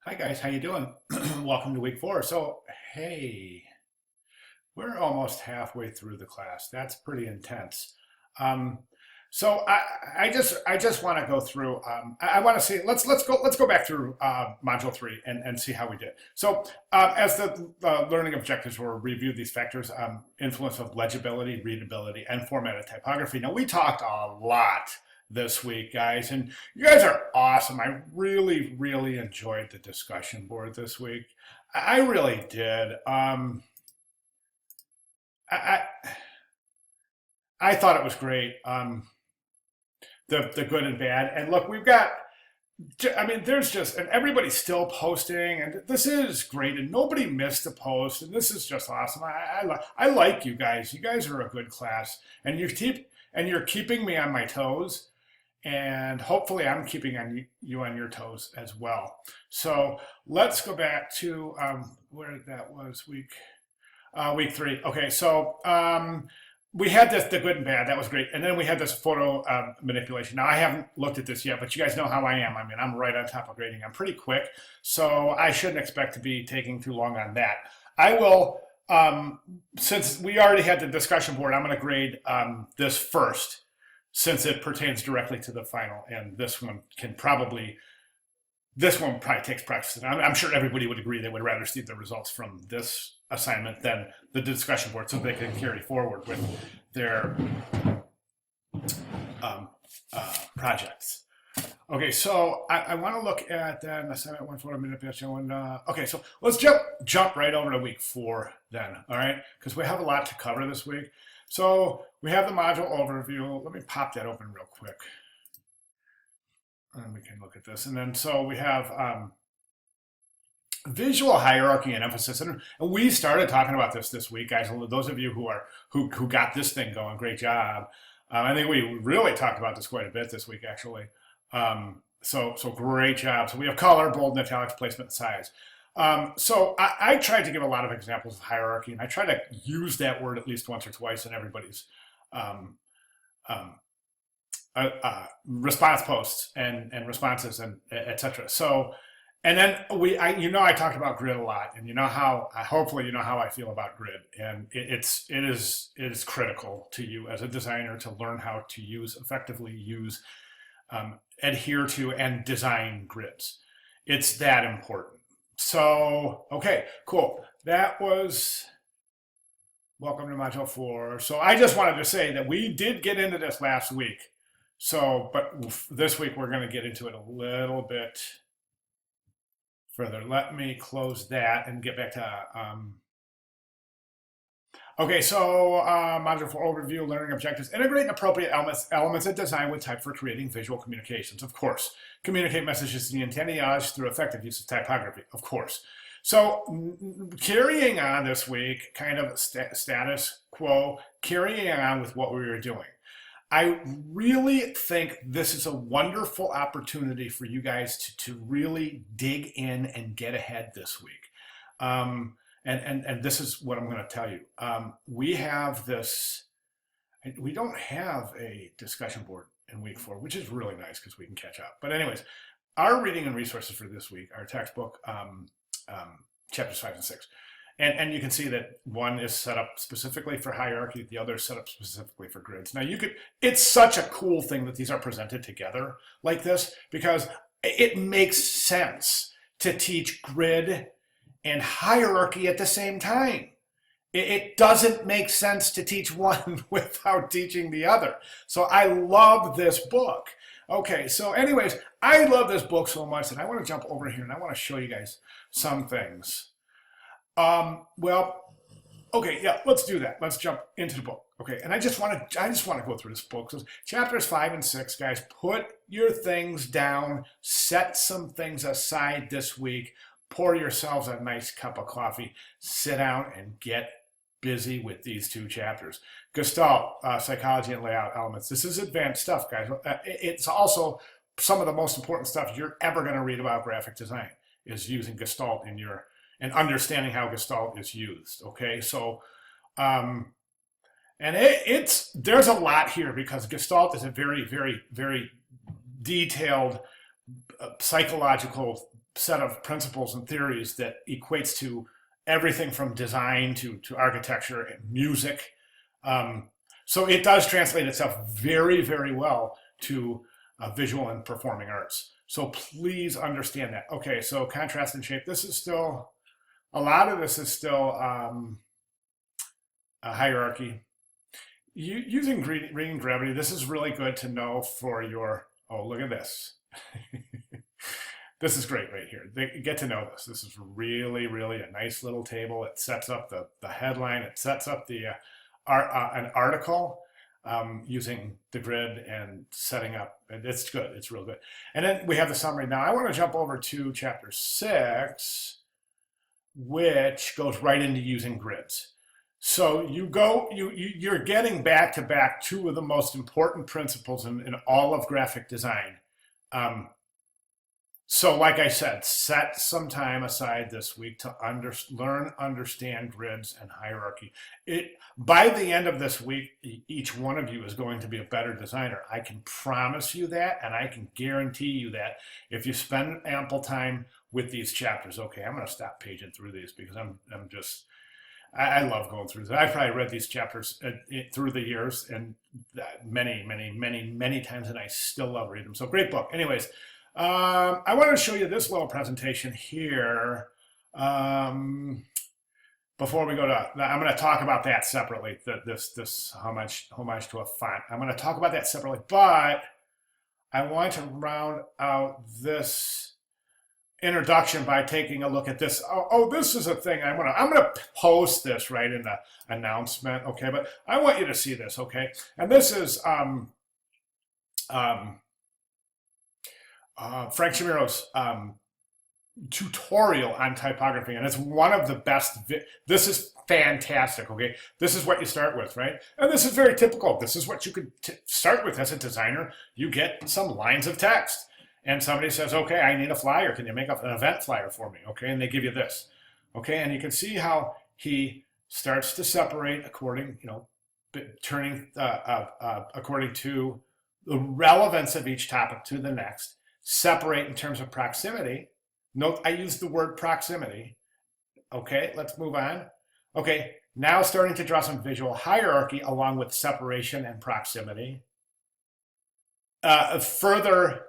Hi guys, how you doing? Welcome to week 4. So, hey, we're almost halfway through the class. That's pretty intense. Um, so I just want to go through. I want to see. Let's go back through module 3 and see how we did. So as the learning objectives were review these factors, influence of legibility, readability, and formatted typography. Now we talked a lot this week, guys, and you guys are awesome. I really enjoyed the discussion board this week. I really did. I I thought it was great. The good and bad. And look, we've got. I mean, there's just and everybody's still posting, and this is great. And nobody missed a post, and this is just awesome. I like you guys. You guys are a good class, and you're keeping me on my toes, and hopefully I'm keeping you on your toes as well. So let's go back to where that was week 3. Okay, so we had the good and bad. That was great. And then we had this photo manipulation. Now, I haven't looked at this yet, but you guys know how I am. I mean, I'm right on top of grading. I'm pretty quick, so I shouldn't expect to be taking too long on that. I will, since we already had the discussion board, I'm going to grade this first, since it pertains directly to the final. And this one probably takes practice. And I'm sure everybody would agree they would rather see the results from this assignment than the discussion board so they can carry forward with their projects. Okay, so I want to look at then assignment 1 photo manipulation. Okay, so let's jump right over to week 4 then, all right? Because we have a lot to cover this week. So we have the module overview. Let me pop that open real quick. And we can look at this. And then so we have visual hierarchy and emphasis. And we started talking about this week, guys. Those of you who got this thing going, great job. I think we really talked about this quite a bit this week, actually. So great job. So we have color, bold, and italics, placement, and size. So I tried to give a lot of examples of hierarchy, and I try to use that word at least once or twice in everybody's response posts and responses and etc. So, and then I talked about grid a lot, and hopefully you know how I feel about grid, and it is critical to you as a designer to learn how to effectively use, adhere to, and design grids. It's that important. So, okay, cool. That was welcome to module 4. So I just wanted to say that we did get into this last week. So, but this week we're going to get into it a little bit further. Let me close that and get back to, okay, so module 4 overview, learning objectives, integrate appropriate elements of design with type for creating visual communications. Of course, communicate messages to the intended through effective use of typography. Of course. So carrying on this week, kind of status quo, carrying on with what we were doing. I really think this is a wonderful opportunity for you guys to really dig in and get ahead this week. And this is what I'm going to tell you. We have this, we don't have a discussion board in week 4, which is really nice because we can catch up. But anyways, our reading and resources for this week, our textbook, chapters 5 and 6. And you can see that one is set up specifically for hierarchy, the other is set up specifically for grids. Now it's such a cool thing that these are presented together like this, because it makes sense to teach grid and hierarchy at the same time. It doesn't make sense to teach one without teaching the other. So I love this book. Okay, so anyways, I love this book so much that I want to jump over here and I want to show you guys some things. Well, okay, yeah, let's do that. Let's jump into the book. Okay, and I just want to go through this book. So chapters 5 and 6, guys, put your things down, set some things aside this week, pour yourselves a nice cup of coffee, sit down and get busy with these 2 chapters. Gestalt, psychology and layout elements. This is advanced stuff, guys. It's also some of the most important stuff you're ever going to read about graphic design is using Gestalt and understanding how Gestalt is used. Okay, so and there's a lot here because Gestalt is a very detailed psychological set of principles and theories that equates to everything from design to architecture and music. So it does translate itself very, very well to visual and performing arts. So please understand that. Okay, so contrast and shape. This is still, a lot of this is still a hierarchy. Using reading gravity, this is really good to know for your, oh, look at this. This is great right here. They get to know this. This is really, really a nice little table. It sets up the headline. It sets up the an article using the grid and setting up. It's good. It's real good. And then we have the summary. Now I want to jump over to chapter 6, which goes right into using grids. So you're getting back to back two of the most important principles in all of graphic design. So like I said, set some time aside this week to understand grids and hierarchy. By the end of this week, each one of you is going to be a better designer. I can promise you that, and I can guarantee you that if you spend ample time with these chapters. Okay, I'm going to stop paging through these because I love going through this. I've probably read these chapters through the years and many times, and I still love reading them. So great book. Anyways, I want to show you this little presentation here. Before we go to, I'm going to talk about that separately. This homage to a font. I'm going to talk about that separately, but I want to round out this introduction by taking a look at this. Oh, this is a thing I'm gonna post this right in the announcement, okay? But I want you to see this, okay? And this is Frank Shamiro's tutorial on typography, and it's one of the best. This is fantastic, okay? This is what you start with, right? And this is very typical. This is what you could start with as a designer. You get some lines of text. And somebody says, okay, I need a flyer. Can you make up an event flyer for me? Okay, and they give you this. Okay, and you can see how he starts to separate according, according to the relevance of each topic to the next. Separate in terms of proximity. Note, I use the word proximity. Okay, let's move on. Okay, now starting to draw some visual hierarchy along with separation and proximity. Further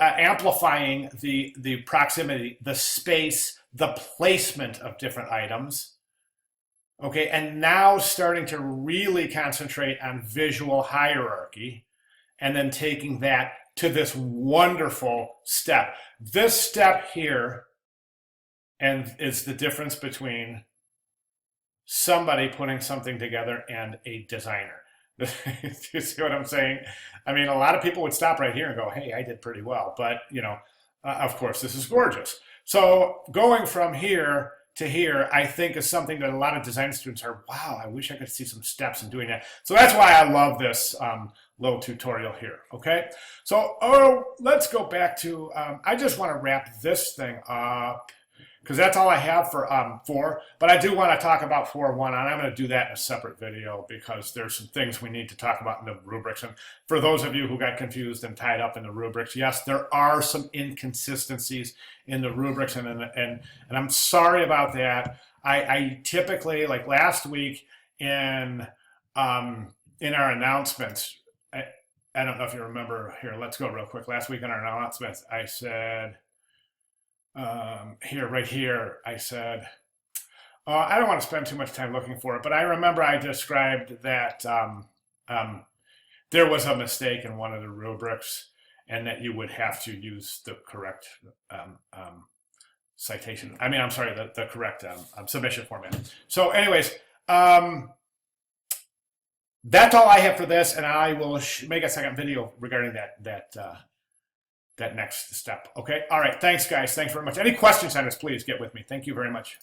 amplifying the proximity, the space, the placement of different items. Okay, and now starting to really concentrate on visual hierarchy, and then taking that to this wonderful step. This step here, and is the difference between somebody putting something together and a designer. You see what I'm saying? I mean, a lot of people would stop right here and go, hey, I did pretty well. But, of course, this is gorgeous. So going from here to here, I think is something that a lot of design students are, wow, I wish I could see some steps in doing that. So that's why I love this little tutorial here, okay? So let's go back to, I just want to wrap this thing up, because that's all I have for 4. But I do want to talk about 4.1, and I'm going to do that in a separate video because there's some things we need to talk about in the rubrics. And for those of you who got confused and tied up in the rubrics, yes, there are some inconsistencies in the rubrics, and I'm sorry about that. I typically, like last week in our announcements, I don't know if you remember here. Let's go real quick. Last week in our announcements, I said. Right here, I said, I don't want to spend too much time looking for it, but I remember I described that there was a mistake in one of the rubrics and that you would have to use the correct citation. I mean, I'm sorry, the correct submission format. So anyways, that's all I have for this, and I will make a second video regarding that next step. Okay. All right. Thanks, guys. Thanks very much. Any questions on this, please get with me. Thank you very much.